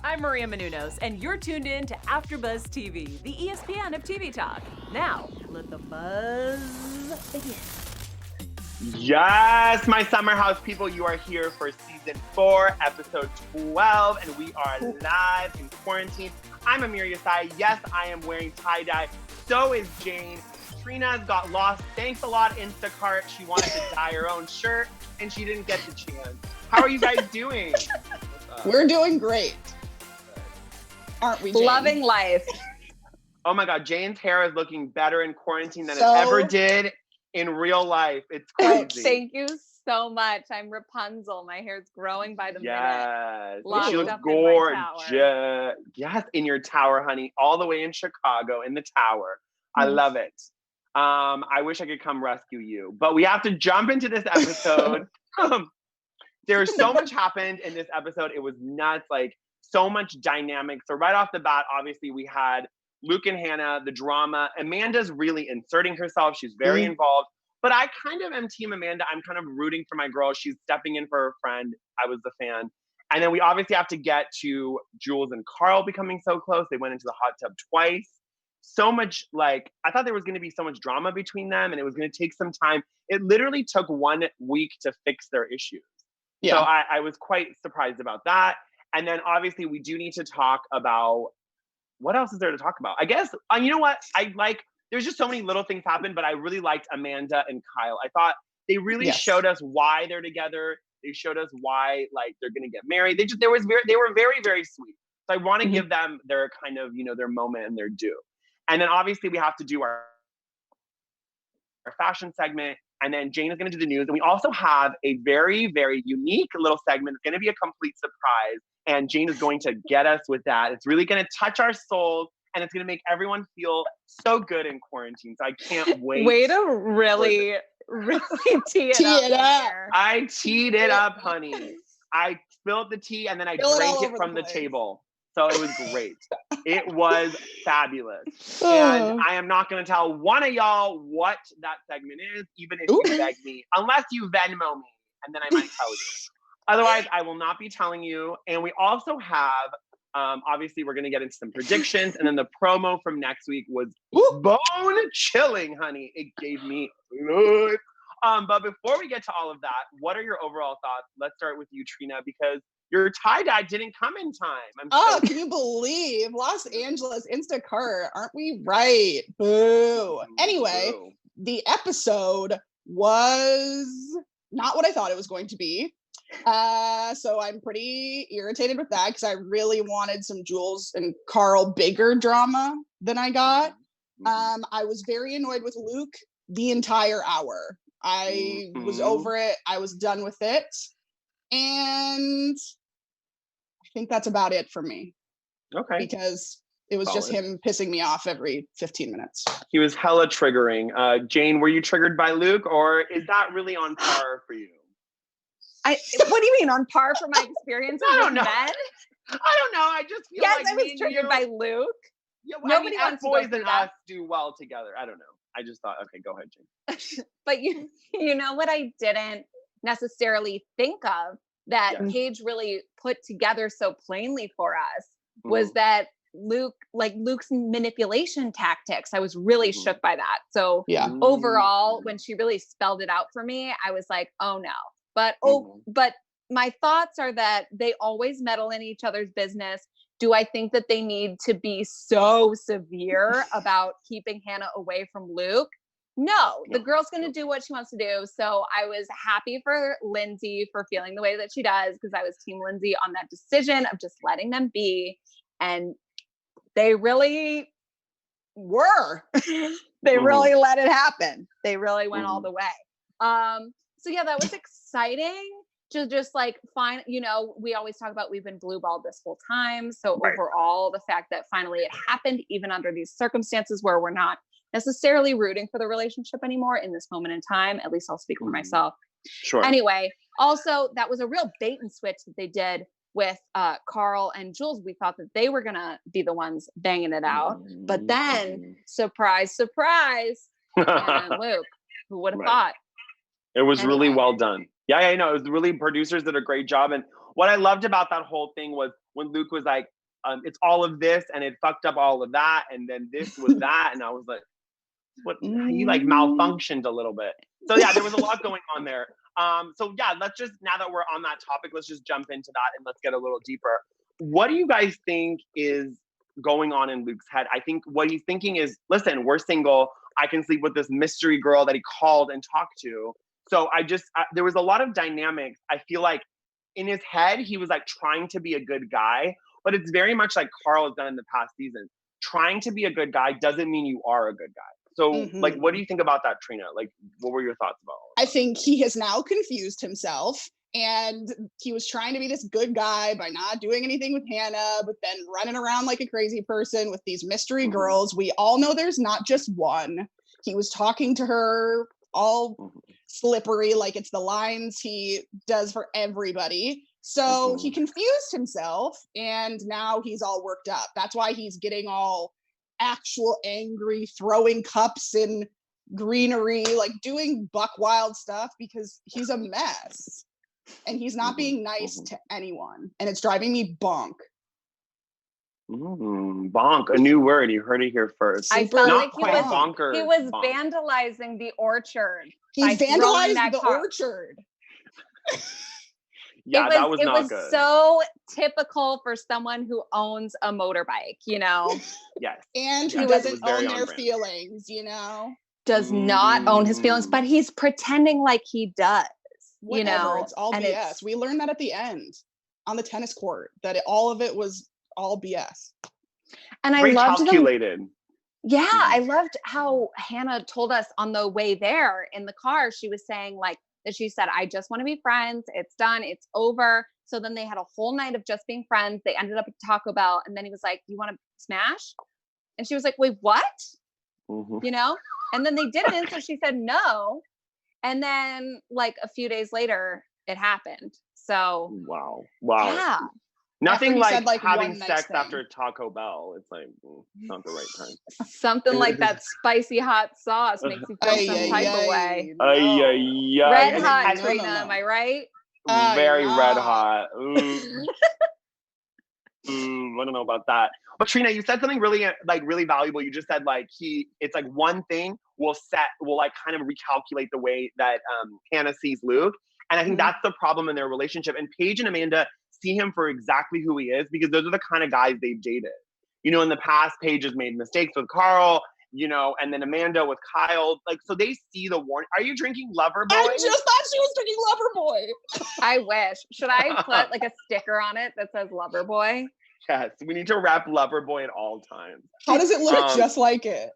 I'm Maria Menounos, and you're tuned in to AfterBuzz TV, the ESPN of TV talk. Now, let the buzz begin. Yes, my summer house people, you are here for season 4, episode 12, and we are live in quarantine. I'm Amir Yasai. Yes, I am wearing tie-dye. So is Jane. Trina's got lost. Thanks a lot, Instacart. She wanted to dye her own shirt, and she didn't get the chance. How are you guys doing? We're doing great. Aren't we, Jane? Loving life. Oh my God, Jane's hair is looking better in quarantine than it ever did in real life. It's crazy. Thank you so much. I'm Rapunzel. My hair's growing by the minute. Yes. Locked She looks up in my tower. gorgeous. Yes, in your tower, honey. All the way in Chicago, in the tower. I love it. I wish I could come rescue you. But we have to jump into this episode. There's so much happened in this episode. It was nuts. Like, so much dynamic. So right off the bat, obviously, we had Luke and Hannah, the drama. Amanda's really inserting herself. She's very involved. But I kind of am Team Amanda. I'm kind of rooting for my girl. She's stepping in for her friend. I was the fan. And then we obviously have to get to Jules and Carl becoming so close. They went into the hot tub twice. So much, like, I thought there was going to be so much drama between them and it was going to take some time. It literally took 1 week to fix their issues. Yeah. So I was quite surprised about that. And then obviously we do need to talk about, what else is there to talk about? I guess, you know what? There's just so many little things happen, but I really liked Amanda and Kyle. I thought they really showed us why they're together. They showed us why, like, they're going to get married. They were very, very sweet. So I want to give them their kind of, their moment and their due. And then obviously we have to do our fashion segment. And then Jane is going to do the news. And we also have a very, very unique little segment. It's going to be a complete surprise. And Jane is going to get us with that. It's really going to touch our souls. And it's going to make everyone feel so good in quarantine. So I can't wait. Way to really tee it up. I teed it up, honey. I spilled the tea and then I drank it from the table. So it was great. It was fabulous. And I am not going to tell one of y'all what that segment is, even if you beg me, unless you Venmo me, and then I might tell you. Otherwise, I will not be telling you. And we also have, obviously, we're going to get into some predictions. And then the promo from next week was bone chilling, honey. It gave me good. But before we get to all of that, what are your overall thoughts? Let's start with you, Trina, because your tie-dye didn't come in time. Can you believe Los Angeles Instacart? Aren't we right? Boo. Anyway, the episode was not what I thought it was going to be. So I'm pretty irritated with that because I really wanted some Jules and Carl bigger drama than I got. I was very annoyed with Luke the entire hour. I was over it. I was done with it. And I think that's about it for me. Okay. Because it was just him pissing me off every 15 minutes. He was hella triggering. Jane, were you triggered by Luke, or is that really on par for you? What do you mean, on par for my experience with men? I don't know. I just feel like I was triggered by Luke. Yeah, well, nobody wants boys and us do well together. I don't know. I just thought, okay, go ahead, Jane. But you know what I didn't necessarily think of that Paige really put together so plainly for us was that Luke's manipulation tactics. I was really shook by that. So overall, when she really spelled it out for me, I was like, oh no. But my thoughts are that they always meddle in each other's business. Do I think that they need to be so severe about keeping Hannah away from Luke? No, the girl's going to do what she wants to do. So I was happy for Lindsay for feeling the way that she does, because I was Team Lindsay on that decision of just letting them be. And they really were. They really let it happen. They really went all the way. So yeah, that was exciting to just like find, we always talk about we've been blue-balled this whole time. So overall, the fact that finally it happened, even under these circumstances where we're not necessarily rooting for the relationship anymore in this moment in time, at least I'll speak for myself. Sure. Anyway, also that was a real bait and switch that they did with Carl and Jules. We thought that they were going to be the ones banging it out. But then, surprise, surprise, Hannah and Luke. Who would have thought? It was really well done. Yeah, I know. It was really, producers did a great job. And what I loved about that whole thing was when Luke was like, it's all of this and it fucked up all of that. And then this was that. And I was like, what, he like malfunctioned a little bit. So yeah, there was a lot going on there. So yeah, let's just, now that we're on that topic, let's just jump into that and let's get a little deeper. What do you guys think is going on in Luke's head? I think what he's thinking is, listen, we're single. I can sleep with this mystery girl that he called and talked to. So there was a lot of dynamics. I feel like in his head, he was like trying to be a good guy, but it's very much like Carl has done in the past season. Trying to be a good guy doesn't mean you are a good guy. So like, what do you think about that, Trina? Like, what were your thoughts about all of that? I think he has now confused himself, and he was trying to be this good guy by not doing anything with Hannah, but then running around like a crazy person with these mystery girls. We all know there's not just one. He was talking to her all slippery, like it's the lines he does for everybody. So he confused himself, and now he's all worked up. That's why he's getting all actual angry, throwing cups in greenery, like doing buck wild stuff, because he's a mess and he's not being nice to anyone, and it's driving me bonk. Bonk, a new word. You heard it here first. I felt not like quite bonkers. He was bonk. vandalizing the orchard. He vandalized the orchard. Yeah, that was not good. It was so typical for someone who owns a motorbike, you know? Yes. And who doesn't own their feelings, you know? Does not own his feelings, but he's pretending like he does. Whatever, you know? it's all BS. We learned that at the end on the tennis court, that all of it was all BS. And Very I loved calculated. I loved how Hannah told us on the way there in the car. She was saying like, that she said, I just want to be friends. It's done. It's over. So then they had a whole night of just being friends. They ended up at Taco Bell. And then he was like, you want to smash? And she was like, wait, what? You know? And then they didn't. So she said no. And then like a few days later, it happened. So. Wow. Yeah. Nothing like having sex after Taco Bell. It's like, not the right time. Something like that spicy hot sauce makes you feel some type of way. Red hot, Trina, am I right? Very red hot. I don't know about that. But Trina, you said something really valuable. You just said like it's like one thing will like kind of recalculate the way that Hannah sees Luke. And I think that's the problem in their relationship. And Paige and Amanda see him for exactly who he is, because those are the kind of guys they've dated. You know, in the past, Paige has made mistakes with Carl, you know, and then Amanda with Kyle. Like, so they see the warning. Are you drinking Loverboy? I just thought she was drinking Loverboy. I wish. Should I put like a sticker on it that says Loverboy? Yes, we need to wrap Loverboy at all times. How does it look just like it?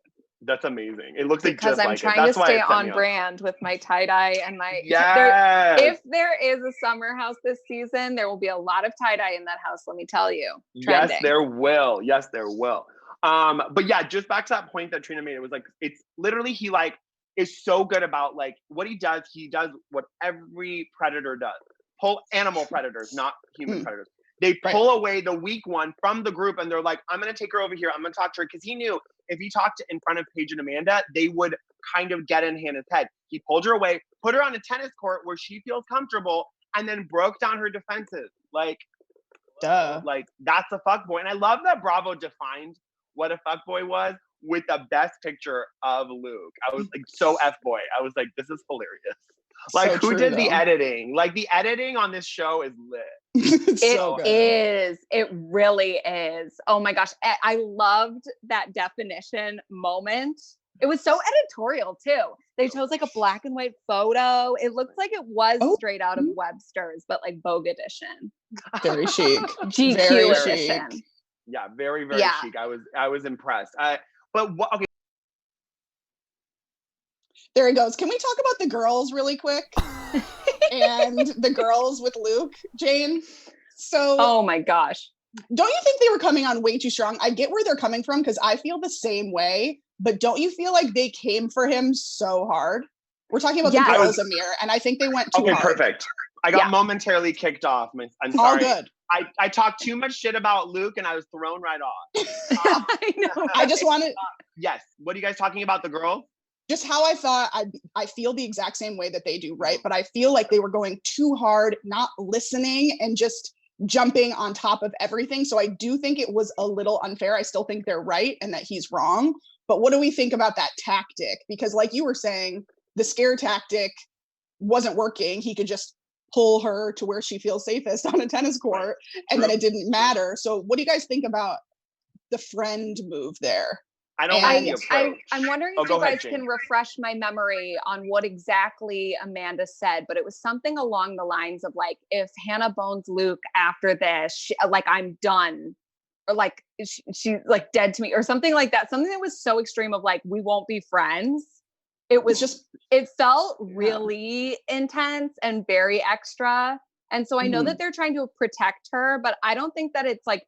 That's amazing. It looks like because just I'm like it. trying to stay on brand with my tie-dye and my if there is a summer house this season, there will be a lot of tie-dye in that house, let me tell you. Trending. Yes, there will. Yes, there will. But yeah, just back to that point that Trina made, it was like, it's literally, he like is so good about like what he does what every predator does. Pull animal predators, not human predators. They pull away the weak one from the group, and they're like, I'm going to take her over here. I'm going to talk to her. Because he knew if he talked in front of Paige and Amanda, they would kind of get in Hannah's head. He pulled her away, put her on a tennis court where she feels comfortable, and then broke down her defenses. Like, like that's a fuckboy. And I love that Bravo defined what a fuckboy was with the best picture of Luke. I was like, so F-boy. I was like, this is hilarious. Like, who did the editing? Like, the editing on this show is lit. It really is. Oh my gosh. I loved that definition moment. It was so editorial too. They chose like a black and white photo. It looks like it was straight out of Webster's, but like Vogue edition. Very chic. GQ very edition. chic. Yeah, very, very chic. I was impressed. Okay. There he goes. Can we talk about the girls really quick? And the girls with Luke, Jane? So, oh my gosh. Don't you think they were coming on way too strong? I get where they're coming from because I feel the same way, but don't you feel like they came for him so hard? We're talking about the girls, Amir, and I think they went too hard. Okay, perfect. I got momentarily kicked off. I'm sorry. All good. I talked too much shit about Luke and I was thrown right off. I know. I just wanted... Yes. What are you guys talking about, the girls? Just how I thought, I feel the exact same way that they do, right? But I feel like they were going too hard, not listening, and just jumping on top of everything. So I do think it was a little unfair. I still think they're right and that he's wrong. But what do we think about that tactic? Because like you were saying, the scare tactic wasn't working. He could just pull her to where she feels safest on a tennis court, and then it didn't matter. So what do you guys think about the friend move there? I don't like the approach. I'm wondering if you guys can refresh my memory on what exactly Amanda said, but it was something along the lines of like, if Hannah bones Luke after this, like I'm done, or like she's like dead to me, or something like that. Something that was so extreme of like, we won't be friends. It was just, it felt really intense and very extra. And so I know that they're trying to protect her, but I don't think that it's like,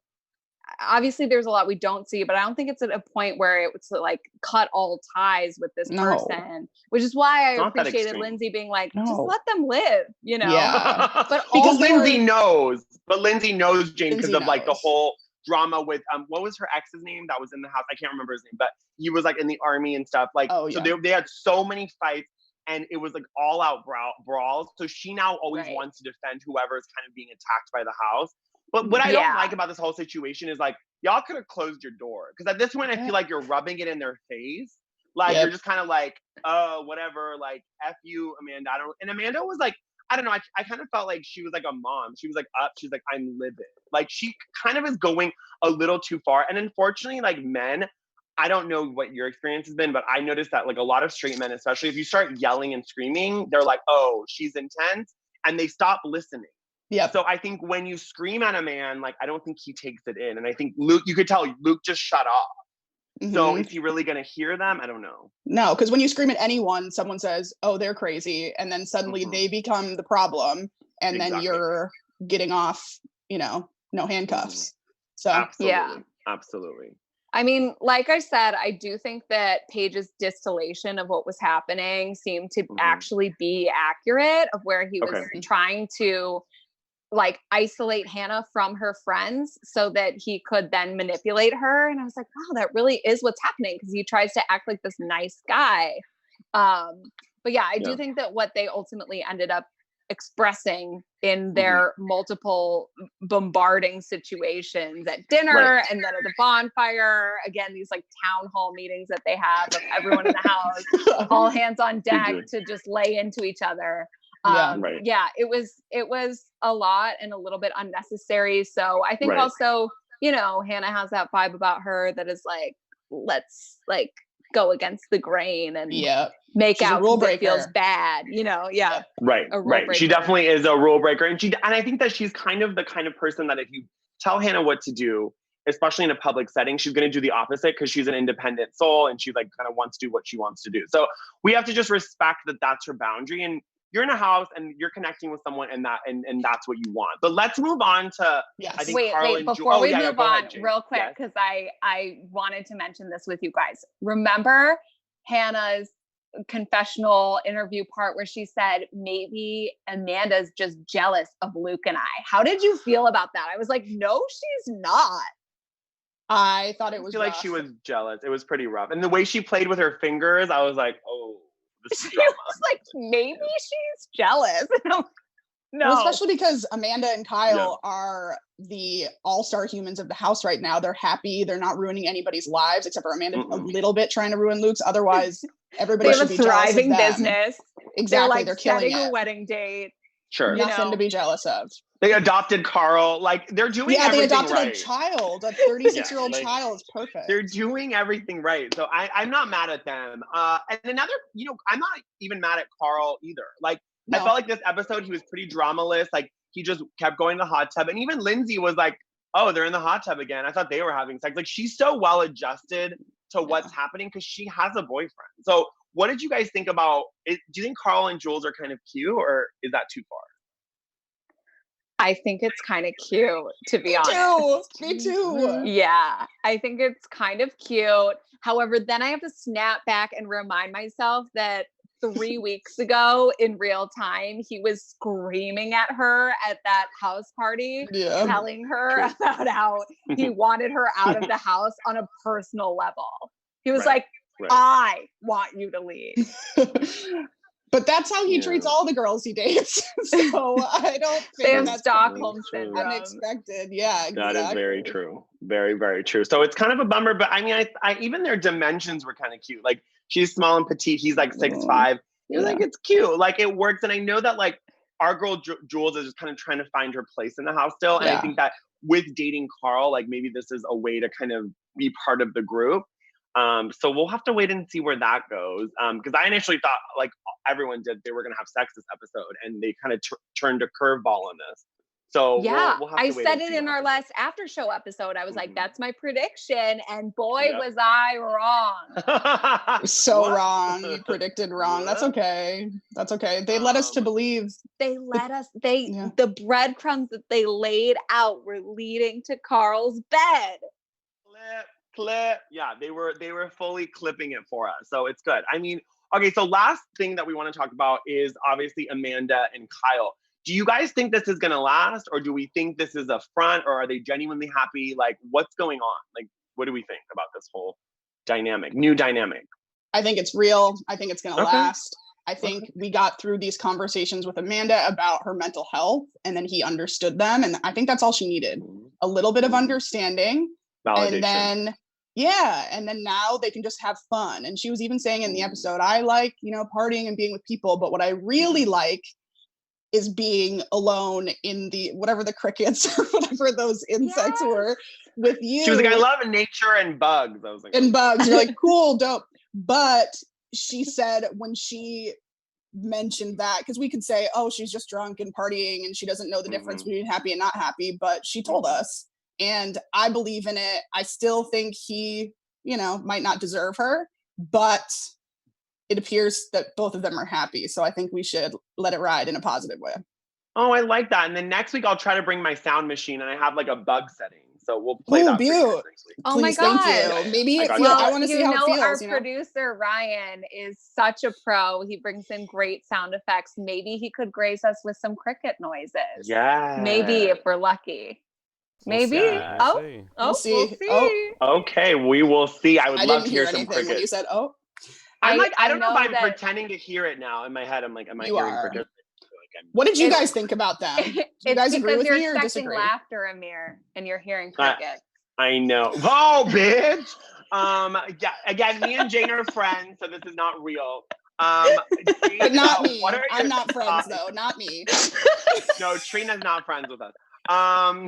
obviously there's a lot we don't see, but I don't think it's at a point where it was like cut all ties with this person, which is why I appreciated Lindsay being like, just let them live, you know? Yeah. But because Lindsay knows, Jane, because of like the whole drama with what was her ex's name that was in the house? I can't remember his name, but he was like in the army and stuff. Like, so they had so many fights, and it was like all out brawls. So she now always wants to defend whoever is kind of being attacked by the house. But what I don't like about this whole situation is like, y'all could have closed your door. Because at this point, I feel like you're rubbing it in their face. Like, you're just kind of like, oh, whatever, like, F you, Amanda. And Amanda was like, I don't know, I kind of felt like she was like a mom. She was like she's like, I'm livid. Like, she kind of is going a little too far. And unfortunately, like men, I don't know what your experience has been, but I noticed that like a lot of straight men, especially if you start yelling and screaming, they're like, oh, she's intense. And they stop listening. Yeah. So I think when you scream at a man, like, I don't think he takes it in. And I think Luke, you could tell Luke just shut off. So is he really going to hear them? I don't know. No, because when you scream at anyone, someone says, oh, they're crazy. And then suddenly they become the problem. And then you're getting off, you know, no handcuffs. So absolutely. I mean, like I said, I do think that Paige's distillation of what was happening seemed to actually be accurate, of where he was trying to like isolate Hannah from her friends so that he could then manipulate her. And I was like, wow, that really is what's happening, because he tries to act like this nice guy. But yeah, I do think that what they ultimately ended up expressing in their multiple bombarding situations at dinner and then at the bonfire, again, these like town hall meetings that they have of everyone in the house, all hands on deck to just lay into each other. It was a lot and a little bit unnecessary. So I think also, you know, Hannah has that vibe about her that is like, let's like go against the grain and make out because it feels bad, you know? Right. She definitely is a rule breaker. And I think that she's kind of the kind of person that if you tell Hannah what to do, especially in a public setting, she's going to do the opposite, because she's an independent soul and she like kind of wants to do what she wants to do. So we have to just respect that that's her boundary. And you're in a house and you're connecting with someone, and that's what you want. But let's move on to I think Carl and before we move on, real quick, because I wanted to mention this with you guys. Remember Hannah's confessional interview part where she said maybe Amanda's just jealous of Luke and I. How did you feel about that? I was like, no, she's not. I thought it was I feel like she was jealous. It was pretty rough. And the way she played with her fingers, I was like, oh. She was like, maybe she's jealous. No. Well, especially because Amanda and Kyle are the all-star humans of the house right now. They're happy. They're not ruining anybody's lives, except for Amanda a little bit trying to ruin Luke's. Otherwise, everybody should be jealous of them. They have a thriving business. Exactly. They're killing setting it. a wedding date. Sure. Nothing to be jealous of. They adopted Carl. Like, they're doing everything right. They adopted a child. A 36-year-old child is perfect. They're doing everything right. So I'm not mad at them. And another, you know, I'm not even mad at Carl either. Like, I felt like this episode, he was pretty dramaless. Like, he just kept going to the hot tub. And even Lindsay was like, oh, they're in the hot tub again. I thought they were having sex. Like, she's so well adjusted to what's happening because she has a boyfriend. So what did you guys think about it? Do you think Carl and Jules are kind of cute, or is that too far? I think it's kind of cute, to be honest. Me too. Yeah, I think it's kind of cute. However, then I have to snap back and remind myself that 3 weeks ago in real time, he was screaming at her at that house party, telling her about how he wanted her out of the house on a personal level. He was like, I want you to leave. But that's how he treats all the girls he dates. So I don't think that's Stockholm syndrome. Unexpected. Yeah, exactly. That is very true. Very, very true. So it's kind of a bummer, but I mean, I even their dimensions were kind of cute. Like she's small and petite. He's like 6'5". You know, like it's cute. Like it works. And I know that like our girl Jules is just kind of trying to find her place in the house still. And I think that with dating Carl, like maybe this is a way to kind of be part of the group. So we'll have to wait and see where that goes. Because I initially thought, like everyone did, they were going to have sex this episode, and they kind of turned a curveball on this. So we'll have to I wait said and it see in what our happens. last after show episode. I was like, that's my prediction. And boy, was I wrong. So wrong. You predicted wrong. That's okay. That's okay. They led us to believe. The breadcrumbs that they laid out were leading to Carl's bed. Clip. Yeah, they were fully clipping it for us. So it's good. I mean, okay, so last thing that we want to talk about is obviously Amanda and Kyle. Do you guys think this is going to last, or do we think this is a front, or are they genuinely happy? Like, what's going on? Like, what do we think about this whole new dynamic? I think it's real. I think it's going to last. I think we got through these conversations with Amanda about her mental health, and then he understood them. And I think that's all she needed. A little bit of understanding. Validation. And then now they can just have fun. And she was even saying in the episode, I like, partying and being with people, but what I really like is being alone in the whatever the crickets or whatever those insects were with you. She was like, I love nature and bugs. I was like, and bugs. You're like, cool, dope. But she said when she mentioned that, because we could say, oh, she's just drunk and partying and she doesn't know the difference between happy and not happy, but she told us. And I believe in it. I still think he, might not deserve her, but it appears that both of them are happy. So I think we should let it ride in a positive way. Oh, I like that. And then next week I'll try to bring my sound machine, and I have like a bug setting. So we'll play that for you guys next week. Oh my God. Thank you. Maybe I want to see how it feels. Our producer Ryan is such a pro. He brings in great sound effects. Maybe he could grace us with some cricket noises. Yeah. Maybe if we're lucky. Maybe. We'll see. Okay, we will see. I would love to hear some cricket. When you said, I don't know if I'm pretending to hear it now in my head. I'm like, am I hearing cricket? What did you guys think about them? Do you guys agree with me or disagree? Laughter, Amir, and you're hearing cricket. I know. Oh, bitch. Yeah. Again, me and Jane are friends, so this is not real. Jane, but not me. I'm not friends though. Not me. No, Trina's not friends with us. I'm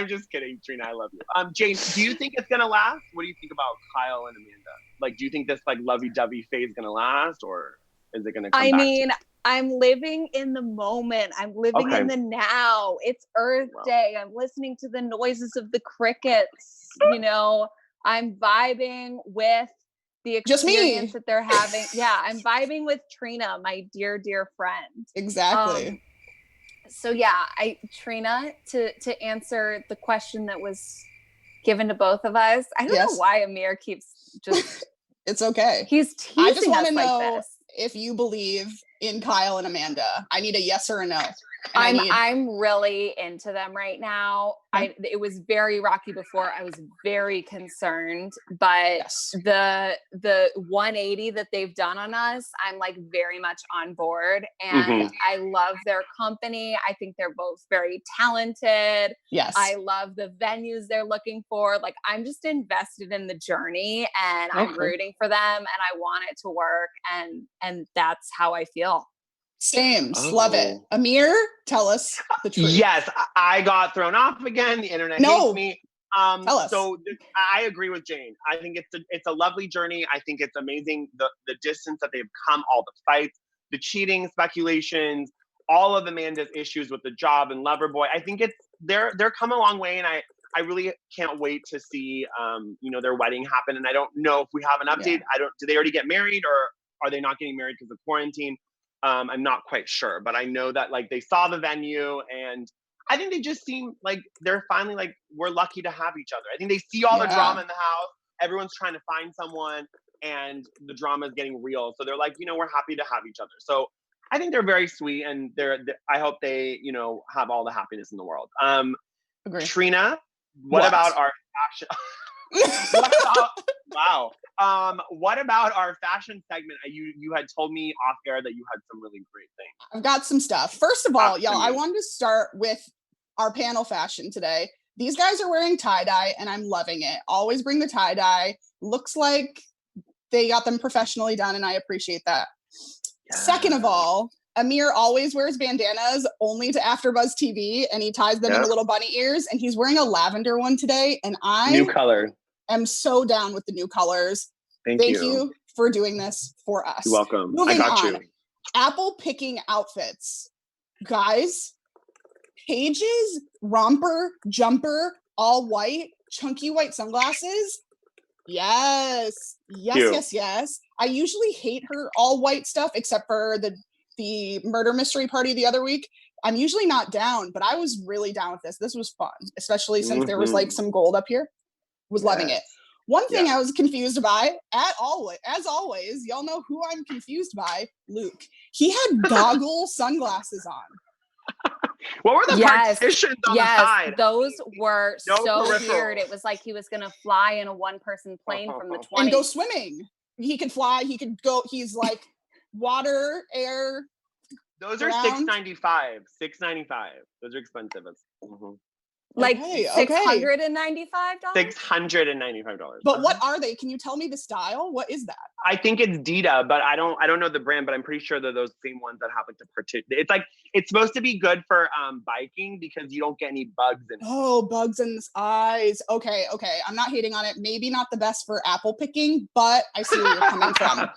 just kidding, Trina. I love you. Jane, do you think it's gonna last? What do you think about Kyle and Amanda? Like, do you think this like lovey-dovey phase is gonna last, or is it gonna come back? I'm living in the moment. I'm living in the now. It's Earth Day. I'm listening to the noises of the crickets. I'm vibing with the experience that they're having. Yeah, I'm vibing with Trina, my dear, dear friend. Exactly. So yeah, Trina, to answer the question that was given to both of us, I don't know why Amir keeps just... It's okay. He's teasing I just want to like know this. If you believe in Kyle and Amanda. I need a yes or a no. I'm really into them right now. It was very rocky before. I was very concerned, but the 180 that they've done on us, I'm like very much on board, and I love their company. I think they're both very talented. Yes. I love the venues they're looking for. Like, I'm just invested in the journey, and I'm rooting for them, and I want it to work, and that's how I feel. Same. Love it. Amir, tell us the truth. Yes, I got thrown off again. The internet hates me. Tell us. So I agree with Jane. I think it's a lovely journey. I think it's amazing the distance that they've come, all the fights, the cheating, speculations, all of Amanda's issues with the job and Loverboy. I think they're come a long way, and I really can't wait to see their wedding happen. And I don't know if we have an update. Do they already get married, or are they not getting married because of quarantine? I'm not quite sure, but I know that like they saw the venue, and I think they just seem like they're finally like, we're lucky to have each other. I think they see all the drama in the house. Everyone's trying to find someone, and the drama is getting real. So they're like, we're happy to have each other. So I think they're very sweet, and I hope they, have all the happiness in the world. Agree. Trina, what about our fashion? Wow. What about our fashion segment? You had told me off air that you had some really great things. I've got some stuff. First of all, y'all, I wanted to start with our panel fashion today. These guys are wearing tie-dye and I'm loving it. Always bring the tie-dye. Looks like they got them professionally done and I appreciate that. Yeah. Second of all, Amir always wears bandanas only to AfterBuzz TV and he ties them into little bunny ears and he's wearing a lavender one today and new color. am so down with the new colors. Thank you for doing this for us. You're welcome. Moving I got on. you. Apple picking outfits. Guys, Paige's romper, jumper, all white, chunky white sunglasses. Yes. I usually hate her all white stuff except for the murder mystery party the other week. I'm usually not down, but I was really down with this. This was fun, especially since there was like some gold up here. Was loving it. One thing I was confused by, as always, y'all know who I'm confused by, Luke. He had goggle sunglasses on. What were the partitions on the side? Those were so weird. It was like he was going to fly in a one-person plane from the 20s. And go swimming. He could fly. He could go. He's like water, air. Those are $695. $695. Those are expensive. Like $695? $695. But what are they? Can you tell me the style? What is that? I think it's Dita, but I don't know the brand, but I'm pretty sure they're those same ones that have like the partition. It's like it's supposed to be good for biking because you don't get any bugs in it. Oh, bugs in the eyes. Okay. I'm not hating on it. Maybe not the best for apple picking, but I see where you're coming from.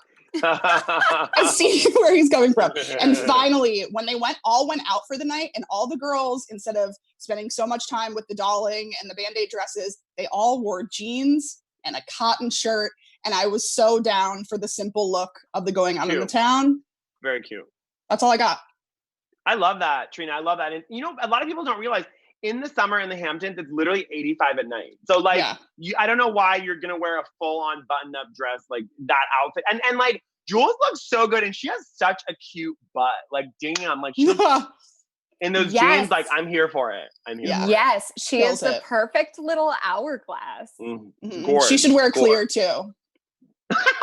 I see where he's coming from. And finally, when they all went out for the night and all the girls, instead of spending so much time with the dolling and the Band-Aid dresses, they all wore jeans and a cotton shirt. And I was so down for the simple look of the going out in the town. Very cute. That's all I got. I love that, Trina. I love that. And you know, a lot of people don't realize in the summer in the Hamptons, it's literally 85 at night. So like, I don't know why you're going to wear a full-on button-up dress, like that outfit. And like, Jules looks so good and she has such a cute butt. Like, damn, like she looks in those jeans, like I'm here for it. Yes, she is the perfect little hourglass. Gorge, she should wear clear too.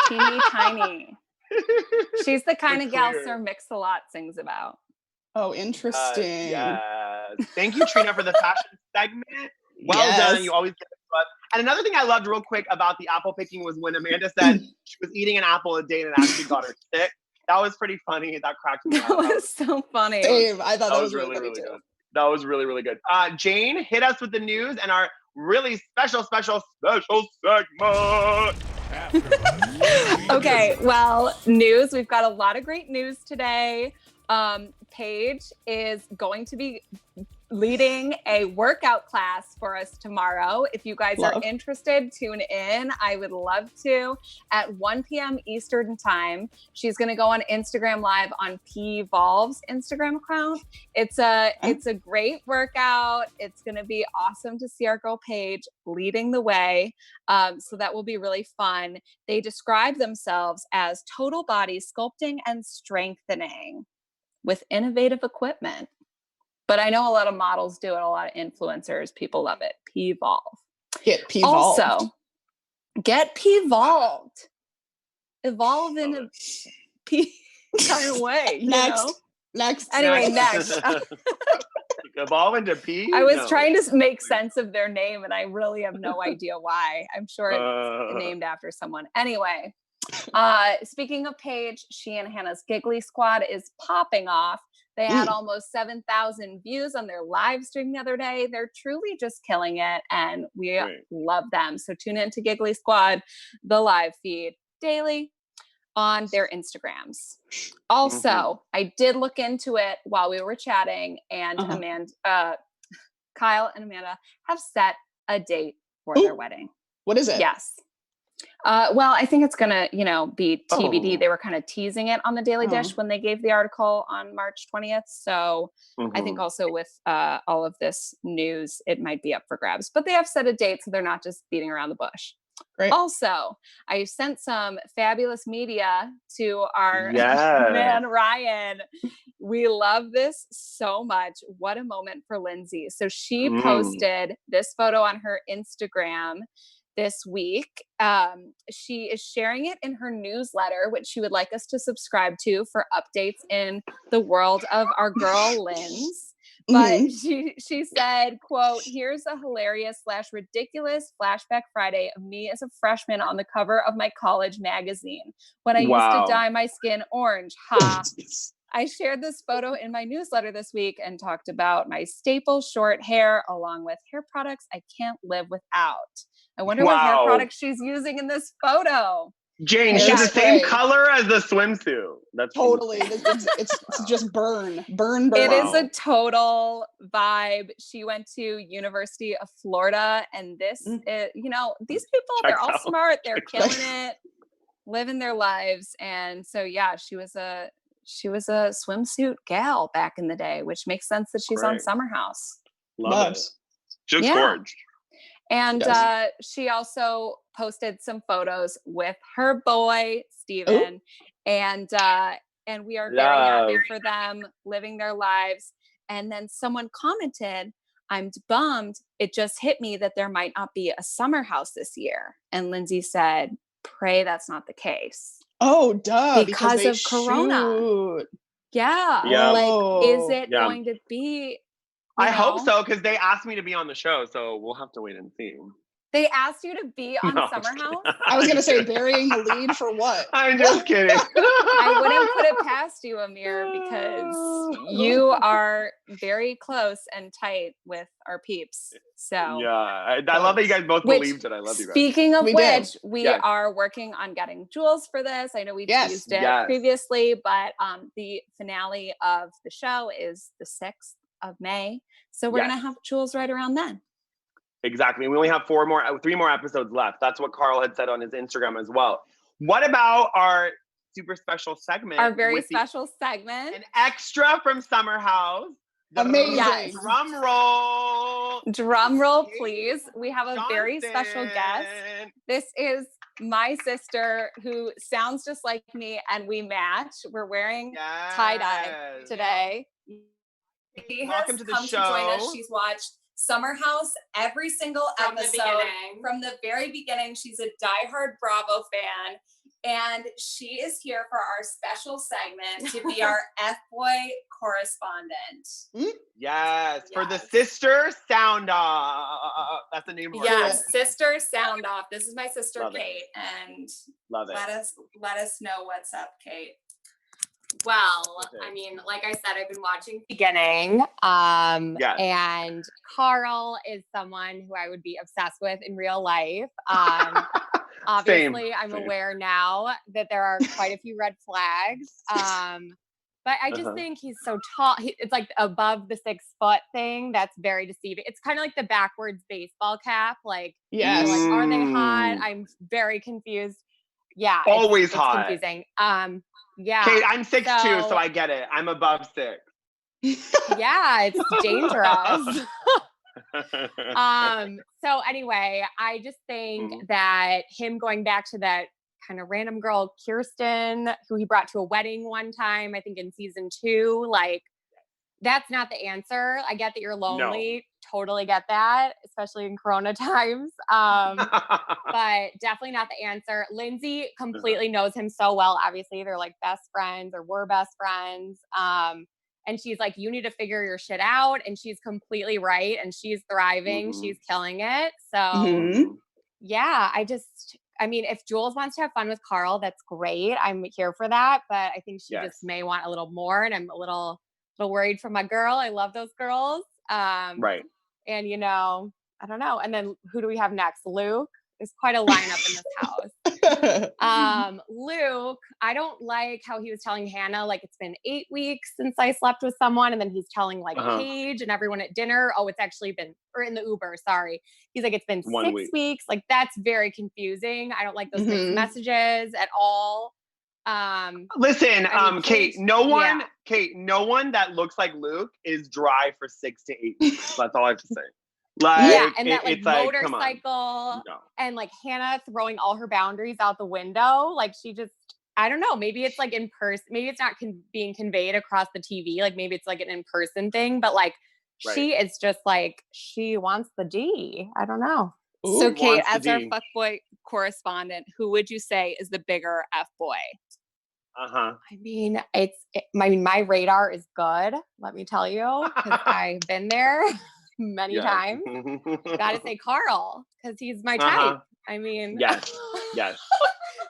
Teeny tiny. She's the kind of gal Sir Mix-a-Lot sings about. Oh, interesting. Yes. Thank you, Trina, for the fashion segment. Well done. You always get it to us. And another thing I loved real quick about the apple picking was when Amanda said she was eating an apple a day and it actually got her sick. That was pretty funny. That cracked me up. That was so funny. Dave, I thought that was really funny too. Good. That was really, really good. Jane, hit us with the news and our really special segment. Okay, well, news. We've got a lot of great news today. Paige is going to be leading a workout class for us tomorrow. If you guys are interested, tune in. I would love to. At 1 p.m. Eastern time, she's going to go on Instagram Live on P-Volve's Instagram account. It's a great workout. It's going to be awesome to see our girl Paige leading the way. So that will be really fun. They describe themselves as total body sculpting and strengthening with innovative equipment. But I know a lot of models do it, a lot of influencers. People love it. P-Volve. Get P-Volved. Also, get P-Volved. Evolve in a P kind of way. Next. Anyway, next. Evolve into P? I was trying to make sense of their name, and I really have no idea why. I'm sure it's named after someone. Anyway. Speaking of Paige, she and Hannah's Giggly Squad is popping off. They had almost 7,000 views on their live stream the other day. They're truly just killing it, and we love them. So tune in to Giggly Squad, the live feed daily on their Instagrams. Also, I did look into it while we were chatting, and Kyle and Amanda have set a date for their wedding. What is it? Yes. Well, I think it's gonna, be TBD. They were kind of teasing it on the Daily Dish when they gave the article on March 20th. So I think also with all of this news, it might be up for grabs. But they have set a date, so they're not just beating around the bush. Great. Also, I sent some fabulous media to our man Ryan. We love this so much. What a moment for Lindsay. So she posted this photo on her Instagram. this week. She is sharing it in her newsletter, which she would like us to subscribe to for updates in the world of our girl Linz. But she said, quote, "Here's a hilarious / ridiculous flashback Friday of me as a freshman on the cover of my college magazine when I used to dye my skin orange. Ha. I shared this photo in my newsletter this week and talked about my staple short hair along with hair products I can't live without. I wonder what hair products she's using in this photo." Jane, she's the same color as the swimsuit. That's totally. It's just burn. It is a total vibe. She went to University of Florida, and this is, you know, these people, they're all smart. They're killing it, living their lives. And so, yeah, she was a swimsuit gal back in the day, which makes sense that she's on Summer House. Love it. Just gorge. And she also posted some photos with her boy, Steven. And we are very happy for them living their lives. And then someone commented, "I'm bummed. It just hit me that there might not be a Summer House this year." And Lindsay said, "Pray that's not the case." Oh, duh. Because of Corona. Yeah. Like, is it going to be? I hope so, because they asked me to be on the show, so we'll have to wait and see. They asked you to be on Summer House? I was going to say, burying the lead for what? I'm just kidding. I wouldn't put it past you, Amir, because you are very close and tight with our peeps. So yeah, I love that you guys both believed it. I love you guys. Speaking of we are working on getting Jules for this. I know we teased it previously, but the finale of the show is the 6th of May. So we're going to have Jules right around then. Exactly. We only have 3 more episodes left. That's what Carl had said on his Instagram as well. What about our super special segment? Our very special segment. An extra from Summer House. Amazing. Yes. Drum roll. Drum roll, please. We have a very special guest. This is my sister who sounds just like me, and we match. We're wearing tie-dye today. Welcome to the show. To join us. She's watched Summer House every single episode from the very beginning. She's a diehard Bravo fan, and she is here for our special segment to be our F-Boy correspondent. Yes, for the Sister Sound Off. That's the name of it. Sister Sound Off. This is my sister Kate, and love it. Let us know what's up, Kate. Well, I mean, like I said, I've been watching beginning. And Carl is someone who I would be obsessed with in real life. Obviously, I'm aware now that there are quite a few red flags. But I just think he's so tall. It's like above the 6 foot thing. That's very deceiving. It's kind of like the backwards baseball cap. Like, yes. Like, are they hot? I'm very confused. Yeah. Always hot. It's confusing. Yeah. Kate, I'm 6'2", so I get it. I'm above 6. Yeah, it's dangerous. So anyway, I just think that him going back to that kind of random girl, Kirsten, who he brought to a wedding one time, I think in season 2, like, that's not the answer. I get that you're lonely. No. Totally get that, especially in Corona times. But definitely not the answer. Lindsay completely knows him so well. Obviously, they're like best friends or were best friends. And she's like, you need to figure your shit out. And she's completely right. And she's thriving. She's killing it. So yeah, I mean, if Jules wants to have fun with Carl, that's great. I'm here for that. But I think she just may want a little more. And I'm a little worried for my girl. I love those girls. Right. And, you know, I don't know. And then who do we have next? Luke. There's quite a lineup in this house. Luke, I don't like how he was telling Hannah, like, it's been 8 weeks since I slept with someone. And then he's telling like Paige and everyone at dinner, oh, it's actually been, or in the Uber, sorry. He's like, it's been 6 weeks. Like, that's very confusing. I don't like those mixed messages at all. Listen, Kate, no one that looks like Luke is dry for 6 to 8 weeks. That's all I have to say. Like, and that like motorcycle and like Hannah throwing all her boundaries out the window. Like, she just, I don't know, maybe it's like in person, maybe it's not being conveyed across the TV. Like, maybe it's like an in-person thing, but like, she is just like, she wants the D. I don't know. So Kate, wants as to our be. fuckboy correspondent, who would you say is the bigger F boy? Uh-huh. I mean, my radar is good, let me tell you, because I've been there many Yes. times. Gotta say Carl, because he's my type. Uh-huh. I mean, Yes. Yes.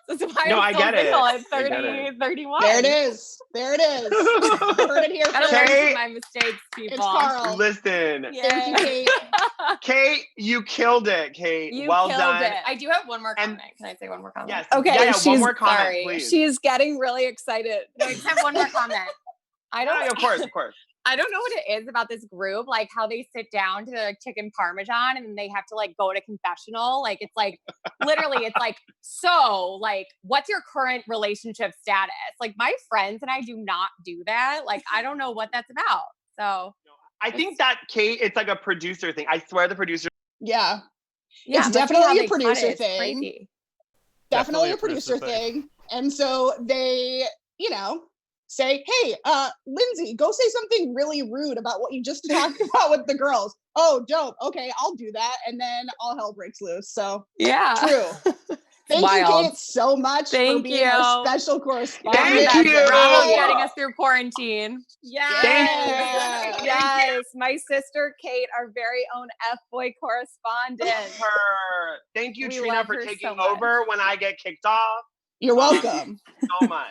That's why No, I I'm so get it. single at I 30, get it. 31. There it is. There it is. You heard it here Gotta first. learn Kate. from my mistakes, people. It's Carl. Listen, Thank you, Kate. Kate, you killed it, Kate. You well killed done. it. I do have one more And- comment. Can I say one more comment? Yes. Okay, Yeah, she's one more comment, sorry. please. She's getting really excited. No, I just have one more comment. I don't. Yeah, of course, of course. I don't know what it is about this group, like how they sit down to like chicken parmesan and then they have to like go to confessional. Like it's like literally, it's like, so like, what's your current relationship status? Like my friends and I do not do that. Like I don't know what that's about. So I think that Kate, it's like a producer thing. I swear the producer. Yeah. yeah, It's must be how definitely a they cut it. producer It's thing. crazy. Definitely a producer thing. And so they, say, hey, Lindsay, go say something really rude about what you just talked about with the girls. Oh, dope. Okay, I'll do that. And then all hell breaks loose. So Yeah. true. Thank Wild. you, Kate, so much for Thank being our you. special correspondent. Thank you. Bravo, getting us through quarantine. Yes. Thank you. Yes. My sister Kate, our very own F-boy correspondent. Her. Thank you, We Trina, love for her taking so much. over when I get kicked off. You're welcome. So much.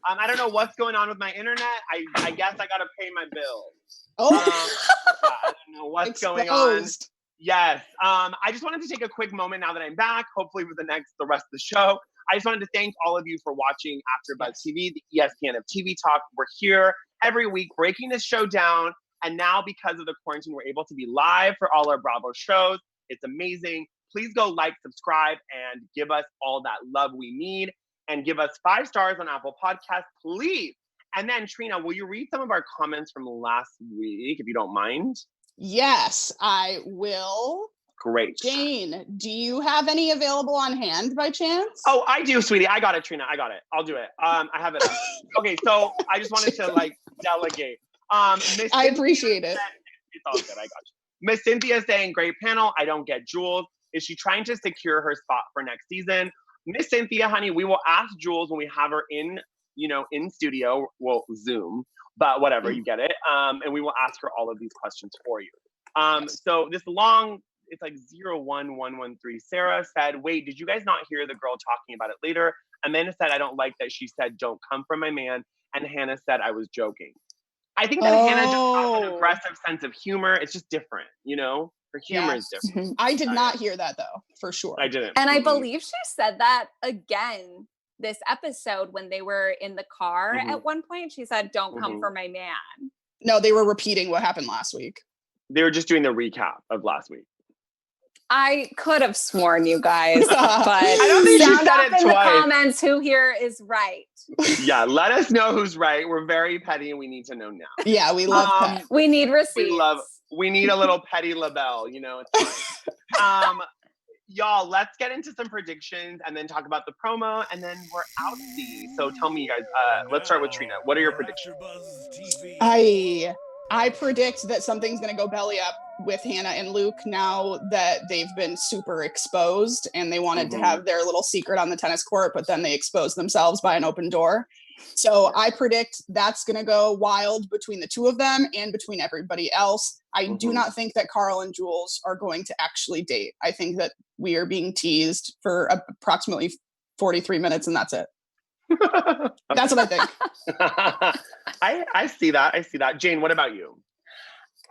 I don't know what's going on with my internet. I guess I gotta pay my bills. Oh, Yeah, I don't know what's going on. exposed. Yes. I just wanted to take a quick moment now that I'm back, hopefully for the rest of the show. I just wanted to thank all of you for watching AfterBuzz TV, the ESPN of TV Talk. We're here every week breaking this show down. And now because of the quarantine, we're able to be live for all our Bravo shows. It's amazing. Please go like, subscribe, and give us all that love we need. And give us 5 stars on Apple Podcasts, please. And then, Trina, will you read some of our comments from last week, if you don't mind? Yes, I will. Great. Jane, do you have any available on hand by chance? Oh, I do, sweetie. I got it, Trina. I got it. I'll do it. I have it up. Okay, so I just wanted to delegate. Miss I Cynthia appreciate it. It's all good. I got you. Miss Cynthia saying, great panel. I don't get Jules. Is she trying to secure her spot for next season? Miss Cynthia, honey, we will ask Jules when we have her in studio. Well, Zoom, but whatever, you get it. And we will ask her all of these questions for you. So this long, it's like 01113. Sarah said, wait, did you guys not hear the girl talking about it later? Amanda said, I don't like that she said, don't come from my man. And Hannah said, I was joking. I think that Hannah just has an aggressive sense of humor. It's just different, Her humor is different. I did not hear that though, for sure. I didn't. And I believe she said that again this episode when they were in the car at one point. She said, don't come for my man. No, they were repeating what happened last week. They were just doing the recap of last week. I could have sworn, you guys, but I don't think she sound said off it in twice. the comments who here is right. Yeah, let us know who's right. We're very petty and we need to know now. Yeah, we love that. We need receipts. We need a little petty label, it's fine. Y'all, let's get into some predictions and then talk about the promo and then we're out. So tell me, you guys, let's start with Trina. What are your predictions? I predict that something's going to go belly up with Hannah and Luke now that they've been super exposed and they wanted to have their little secret on the tennis court, but then they exposed themselves by an open door. So I predict that's going to go wild between the two of them and between everybody else. I do not think that Carl and Jules are going to actually date. I think that we are being teased for approximately 43 minutes and that's it. That's what I think. I see that. I see that. Jane, what about you?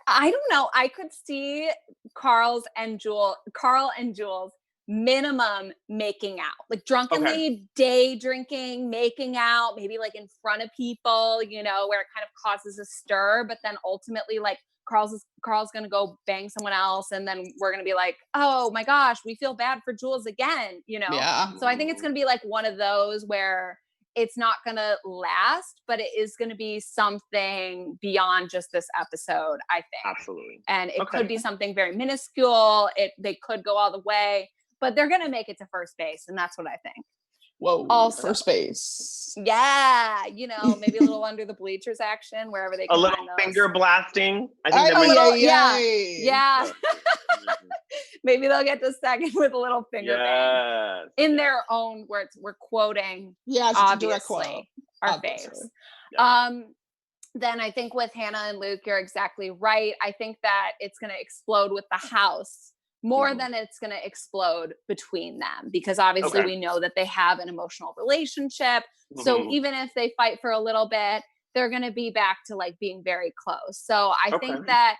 I don't know. I could see Carl and Jules minimum making out, like drunkenly day drinking, making out, maybe like in front of people, where it kind of causes a stir, but then ultimately like Carl's going to go bang someone else. And then we're going to be like, oh my gosh, we feel bad for Jules again, Yeah. So I think it's going to be like one of those where it's not going to last, but it is going to be something beyond just this episode, I think. Absolutely. And it could be something very minuscule. They could go all the way, but they're going to make it to first base. And that's what I think. Whoa. Also, first base. Yeah. Maybe a little under the bleachers action, wherever they can a little find those. finger blasting. I think Yeah. Maybe they'll get to second with a little finger bang in their own words. We're quoting, obviously, our faves. Yeah. Then I think with Hannah and Luke, you're exactly right. I think that it's going to explode with the house more than it's going to explode between them, because obviously we know that they have an emotional relationship. So even if they fight for a little bit, they're going to be back to like being very close. So I think that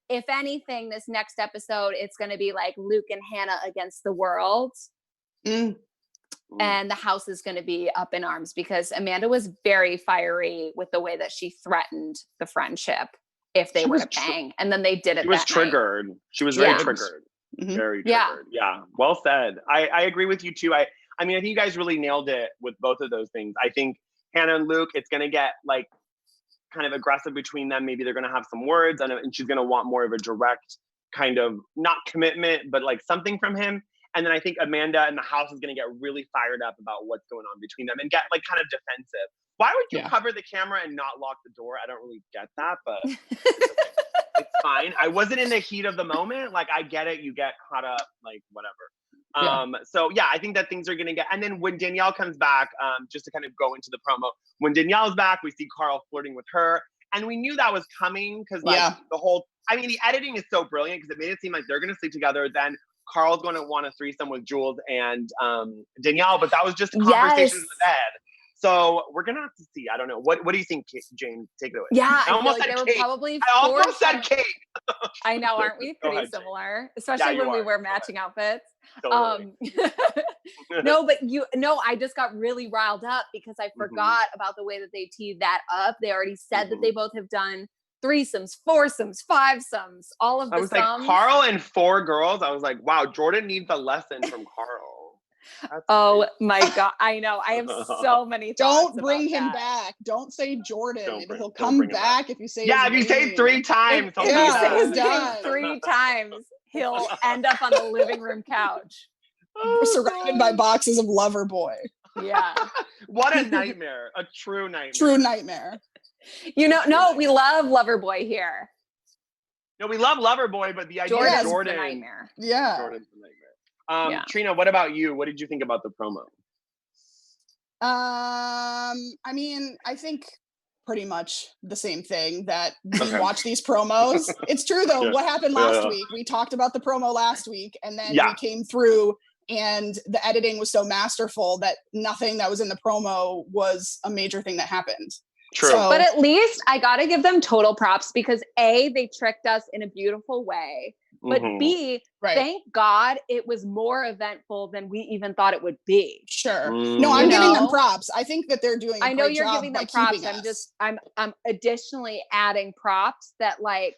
if anything, this next episode, it's going to be like Luke and Hannah against the world. And the house is going to be up in arms because Amanda was very fiery with the way that she threatened the friendship if they were to bang. And then they did it. She was triggered. She was very triggered. Very triggered. Yeah. Well said. I agree with you too. I mean, I think you guys really nailed it with both of those things. I think Hannah and Luke, it's going to get like kind of aggressive between them. Maybe they're going to have some words and she's going to want more of a direct kind of not commitment, but like something from him. And then I think Amanda and the house is going to get really fired up about what's going on between them and get like kind of defensive. Why would you cover the camera and not lock the door? I don't really get that, but it's fine. I wasn't in the heat of the moment. Like, I get it. You get caught up, like whatever. So yeah, I think that things are going to get, and then when Danielle comes back, just to kind of go into the promo, when Danielle's back, we see Carl flirting with her. And we knew that was coming because like the whole, I mean, the editing is so brilliant because it made it seem like they're going to sleep together. Then Carl's going to want a threesome with Jules and Danielle, but that was just conversations in the bed. So we're going to have to see. I don't know. What do you think, Jane? Take it away. Yeah, I almost said Kate. I almost said Kate. I know, aren't we pretty similar? Especially when we wear matching outfits. Totally. I just got really riled up because I forgot about the way that they teed that up. They already said that they both have done threesomes, foursomes, fivesomes, all of the sums. I was like, Carl and 4 girls. I was like, wow, Jordan needs a lesson from Carl. Oh my God. I know. I have so many thoughts. Don't bring him back. Don't say Jordan. He'll come back if you say if you say 3 times. If you say his name 3 times, he'll end up on the living room couch. Surrounded by boxes of Loverboy. Yeah. What a nightmare. A true nightmare. True nightmare. We love Loverboy here. No, we love Loverboy, but the idea of Jordan. Nightmare. Yeah. Jordan's a nightmare. Trina, what about you? What did you think about the promo? I mean, I think pretty much the same thing that we watch these promos. It's true though. What happened last week? We talked about the promo last week and then we came through and the editing was so masterful that nothing that was in the promo was a major thing that happened. True. But at least I got to give them total props because A, they tricked us in a beautiful way. But B, thank God it was more eventful than we even thought it would be. Sure. No, I'm giving them props. I think that they're doing a great you're job giving them by props. I'm additionally adding props that like,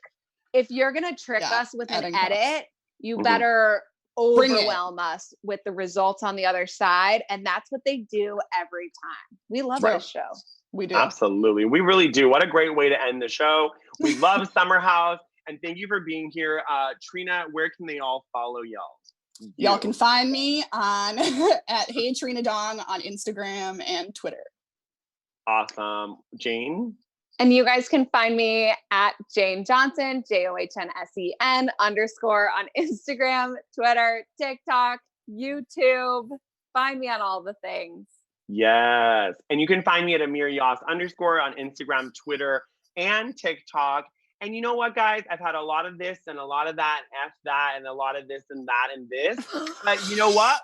if you're going to trick us with an edit, you better overwhelm us with the results on the other side. And that's what they do every time. We love this show. We do. Absolutely. We really do. What a great way to end the show. We love Summer House. And thank you for being here. Trina, where can they all follow y'all? Y'all can find me on at Hey Trina Dong on Instagram and Twitter. Awesome. Jane? And you guys can find me at Jane Johnson, JOHNSEN _ on Instagram, Twitter, TikTok, YouTube. Find me on all the things. Yes. And you can find me at Amir Yas _ on Instagram, Twitter, and TikTok. And you know what, guys? I've had a lot of this and a lot of that, F that, and a lot of this and that and this. But you know what?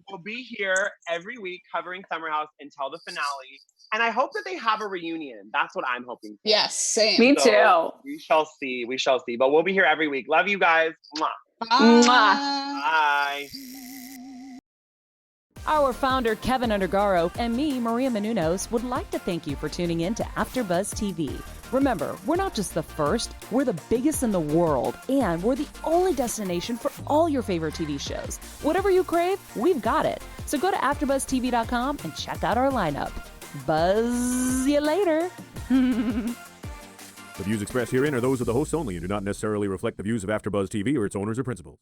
We'll be here every week covering Summer House until the finale. And I hope that they have a reunion. That's what I'm hoping for. Yes, same. Me too. We shall see. We shall see. But we'll be here every week. Love you guys. Mwah. Bye. Bye. Our founder, Keven Undergaro, and me, Maria Menounos, would like to thank you for tuning in to AfterBuzz TV. Remember, we're not just the first, we're the biggest in the world, and we're the only destination for all your favorite TV shows. Whatever you crave, we've got it. So go to AfterBuzzTV.com and check out our lineup. Buzz you later. The views expressed herein are those of the hosts only and do not necessarily reflect the views of AfterBuzz TV or its owners or principals.